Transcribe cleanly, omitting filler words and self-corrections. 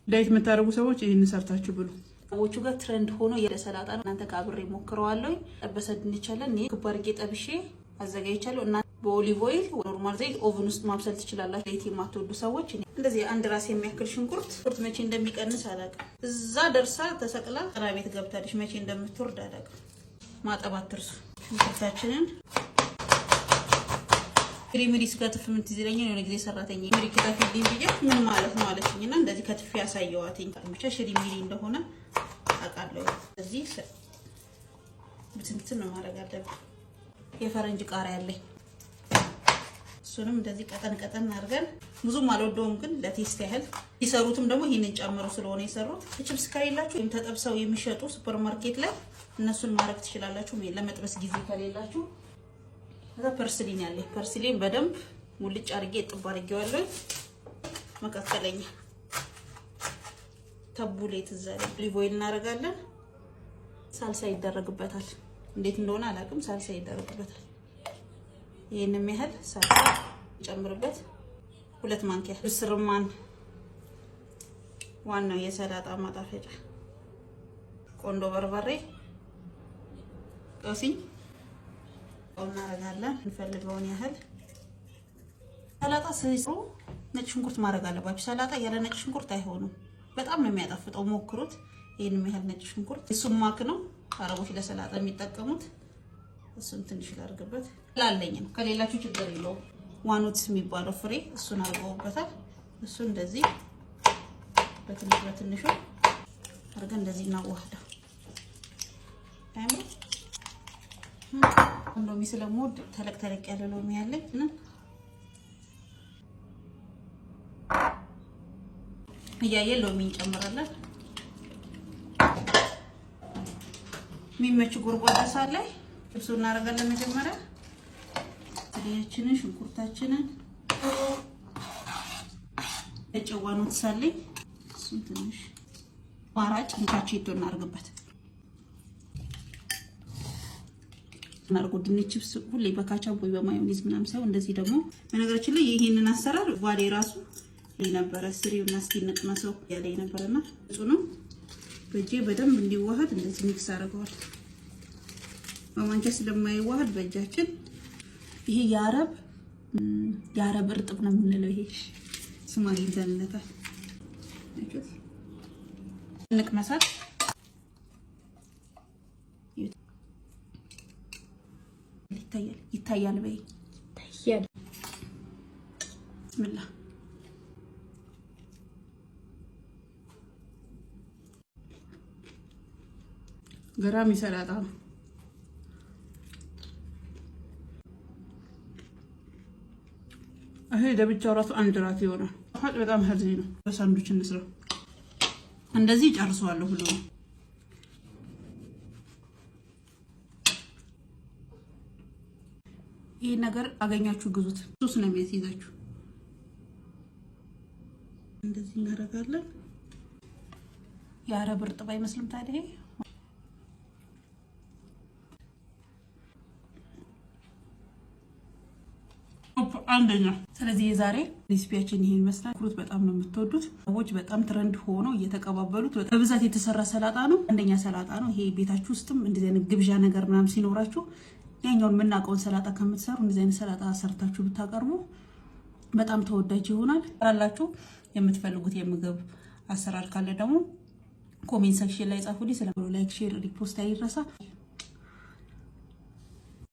ዳይት የምታደርጉ ሰዎች ይሄን ሰርታችሁ ብሉ። ሰዎቹ ጋር ትሬንድ ሆኖ የሰላጣ ነው። እናንተ ካብሬ ሞክረዋለሁ። ጠበሰ ድንች አለን። ይሄ ክባርጌ ጠብሼ አዘጋጅቻለሁ እና በኦሊቭ ኦይል ኖርማል ዘይት ኦቨን ውስጥ ማብሰል ትችላላችሁ። ዘይት የማትወዱ ሰዎች እንደዚህ አንድ ራስ የሚያክል ሽንኩርት መቼ እንደሚቀንስ አላውቅም። እዛ ደርሳ ተሰቅላ ጥራ ቤት ገብታለች። መቼ እንደምትወርድ አላውቅም። ማጠብ አትርሱ። ሽንኩርታችንን ክሪሚሪስ ከትፍ ምን ትዝለኝ ነው ጊዜ ሰራተኛ ምሪ ከተፍልኝ ብዬ ምን ማለት ነው አለችኝና እንደዚህ ከትፍ ያሳየዋትኝ ብቻ ሽሪሚሪ እንደሆነ አውቃለሁ። እዚህ ብትንትን ነው ማድረግ አለብኝ። የፈረንጅ ቃሪያ አለኝ። እሱንም እንደዚህ ቀጠን ቀጠን አድርገን ብዙም አልወደውም ግን ለቴስት ያህል ይሰሩትም ደግሞ ይሄንን ጨምሮ ስለሆነ ይሰሩት። ቺፕስ ከሌላችሁ ወይም ተጠብሰው የሚሸጡ ሱፐርማርኬት ላይ እነሱን ማድረግ ትችላላችሁ። ለመጥበስ ጊዜ ከሌላችሁ ከዛ ፐርስሊን ያለኝ ፐርስሊን በደንብ ሙልጭ አድርጌ ጥብ አድርጌዋለሁ። መካከለኛ ተቡሌት ዘለ ኦሊቭ ኦይል እናደርጋለን። ሳልሳ ይደረግበታል። እንዴት እንደሆነ አላውቅም። ሳልሳ ይደረግበታል። ይሄንም ያህል ሳልሳ ጨምርበት። 2 ማንኪያ ብስርማን ዋናው የሰላጣ ማጣፈጫ ቆንዶ በርበሬ ቀሲኝ እናረጋለን። እንፈልገውን ያህል ሰላጣ ሲሰሩ ነጭ ሽንኩርት ማድረግ አለባችሁ። ሰላጣ ያለ ነጭ ሽንኩርት አይሆንም። በጣም ነው የሚያጣፍጠው። ሞክሩት። ይሄንም ያህል ነጭ ሽንኩርት ሱማክ ነው አረቦች ለሰላጣ የሚጠቀሙት። እሱን ትንሽ ላድርግበት። ላለኝ ነው ከሌላችሁ ችግር የለውም። ዋኖት የሚባለው ፍሬ እሱን አድርገውበታል። እሱ እንደዚህ በትንሹ አድርገን እንደዚህ እናዋህደው። ታምሩ ሎሚ ስለምወድ ተለቅ ያለ ሎሚ ያለኝ እያየ ሎሚ እንጨምራለን። የሚመች ጎርጓዳ ሳለ ላይ እሱ እናደርጋለን። መጀመሪያ ትሪያችንን ሽንኩርታችንን እጨዋኑ ተሳለኝ። እሱ ትንሽ ማራጭ እንካቼቶ እናርግበት። እናርጎ ድንች ቺፕስ ሁሌ በካቻምፖ በማዮኒዝ ምናምን ሳይሆን እንደዚህ ደግሞ በነገራችን ላይ ይሄንን አሰራር ቫሌ ራሱ ይነበረ ስሪውና እስኪነቅመሰው ያለኝ ነበርና እሱ ነው በእጄ በደንብ እንዲዋሃድ እንደዚህ ሚክስ አደርገዋለሁ። በማንኪያ ስለማይዋሃድ በእጃችን ይሄ የአረብ እርጥብ ነው የምንለው። ይሄ ስም አግኝተንለታል። እንቅመሳት ይታያል በይ ይታያል። ብስሚላ ገራሚ ሰላጣ ነው። ይሄ ለብቻው ራሱ አንድ ራት ይሆናል። በጣም ሄልዚ ነው። በሳንዱች እንስራው። እንደዚህ ጨርሰዋለሁ ሁሉ ይሄ ነገር አገኛችሁ ግዙት። ሱስ ነው የሚያስይዛችሁ። እንደዚህ እናደርጋለን። የአረብ እርጥብ አይመስልም ታዲያ? ይሄ አንደኛ። ስለዚህ የዛሬ ሬሲፒያችን ይሄን ይመስላል። ፍሩት በጣም ነው የምትወዱት ሰዎች በጣም ትሬንድ ሆኖ እየተቀባበሉት በብዛት የተሰራ ሰላጣ ነው። አንደኛ ሰላጣ ነው ይሄ። ቤታችሁ ውስጥም እንደዚህ አይነት ግብዣ ነገር ምናምን ሲኖራችሁ ያኛውን የምናውቀውን ሰላጣ ከምትሰሩ እንደዚህ አይነት ሰላጣ ሰርታችሁ ብታቀርቡ በጣም ተወዳጅ ይሆናል። አላችሁ የምትፈልጉት የምግብ አሰራር ካለ ደግሞ ኮሜንት ሴክሽን ላይ ጻፉልኝ። ስለዚህ ላይክ፣ ሼር፣ ሪፖስት አይረሳ።